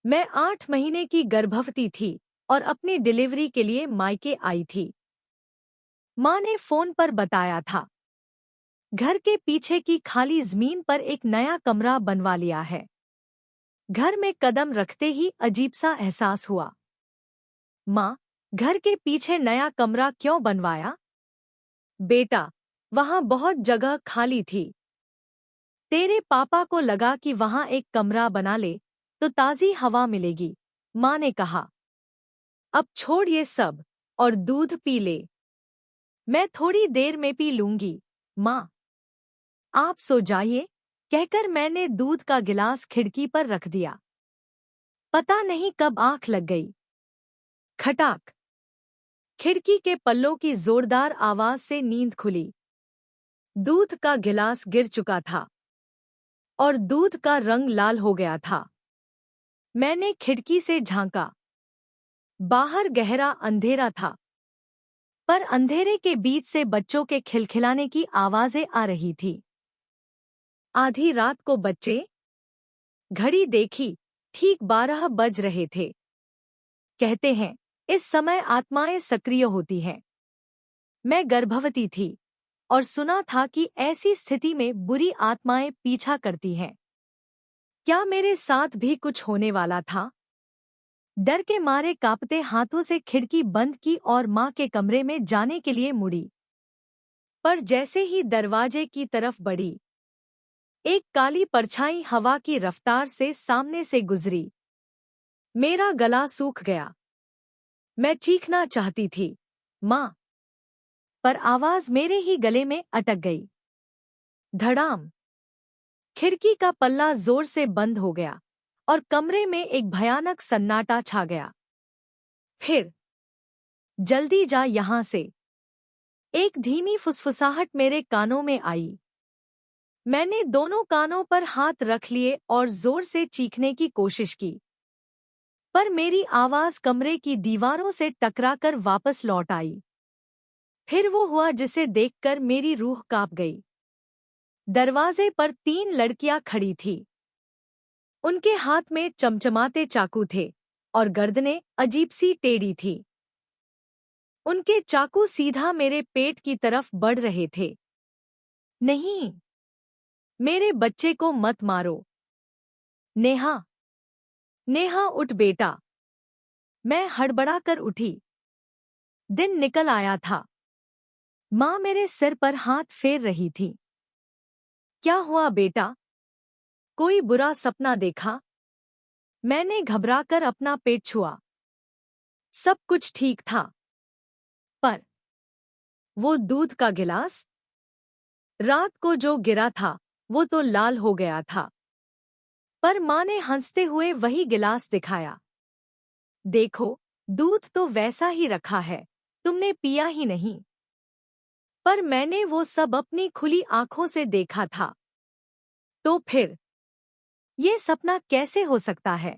मैं 8 महीने की गर्भवती थी और अपनी डिलीवरी के लिए मायके आई थी। माँ ने फोन पर बताया था, घर के पीछे की खाली जमीन पर एक नया कमरा बनवा लिया है। घर में कदम रखते ही अजीब सा एहसास हुआ। माँ, घर के पीछे नया कमरा क्यों बनवाया? बेटा, वहाँ बहुत जगह खाली थी। तेरे पापा को लगा कि वहाँ एक कमरा बना ले तो ताज़ी हवा मिलेगी, माँ ने कहा। अब छोड़ ये सब और दूध पी ले। मैं थोड़ी देर में पी लूंगी, माँ। आप सो जाइए, कहकर मैंने दूध का गिलास खिड़की पर रख दिया। पता नहीं कब आंख लग गई। खटाक। खिड़की के पल्लों की जोरदार आवाज से नींद खुली। दूध का गिलास गिर चुका था और दूध का रंग लाल हो गया था। मैंने खिड़की से झांका। बाहर गहरा अंधेरा था, पर अंधेरे के बीच से बच्चों के खिलखिलाने की आवाजें आ रही थी। आधी रात को बच्चे। घड़ी देखी, ठीक 12 बज रहे थे। कहते हैं, इस समय आत्माएं सक्रिय होती हैं। मैं गर्भवती थी और सुना था कि ऐसी स्थिति में बुरी आत्माएं पीछा करती हैं। क्या मेरे साथ भी कुछ होने वाला था? डर के मारे कांपते हाथों से खिड़की बंद की और माँ के कमरे में जाने के लिए मुड़ी। पर जैसे ही दरवाजे की तरफ बढ़ी, एक काली परछाई हवा की रफ्तार से सामने से गुजरी। मेरा गला सूख गया। मैं चीखना चाहती थी, माँ, पर आवाज मेरे ही गले में अटक गई। धड़ाम। खिड़की का पल्ला जोर से बंद हो गया और कमरे में एक भयानक सन्नाटा छा गया। फिर, जल्दी जा यहाँ से। एक धीमी फुसफुसाहट मेरे कानों में आई। मैंने दोनों कानों पर हाथ रख लिए और जोर से चीखने की कोशिश की, पर मेरी आवाज कमरे की दीवारों से टकराकर वापस लौट आई। फिर वो हुआ जिसे देखकर मेरी रूह कांप गई। दरवाजे पर 3 लड़कियां खड़ी थीं। उनके हाथ में चमचमाते चाकू थे और गर्दनें अजीब सी टेढ़ी थी। उनके चाकू सीधा मेरे पेट की तरफ बढ़ रहे थे। नहीं, मेरे बच्चे को मत मारो। नेहा, नेहा उठ बेटा। मैं हड़बड़ाकर उठी। दिन निकल आया था। माँ मेरे सिर पर हाथ फेर रही थी। क्या हुआ बेटा? कोई बुरा सपना देखा? मैंने घबराकर अपना पेट छुआ। सब कुछ ठीक था, पर वो दूध का गिलास, रात को जो गिरा था, वो तो लाल हो गया था। पर माँ ने हंसते हुए वही गिलास दिखाया। देखो, दूध तो वैसा ही रखा है, तुमने पिया ही नहीं। पर मैंने वो सब अपनी खुली आंखों से देखा था। तो फिर ये सपना कैसे हो सकता है?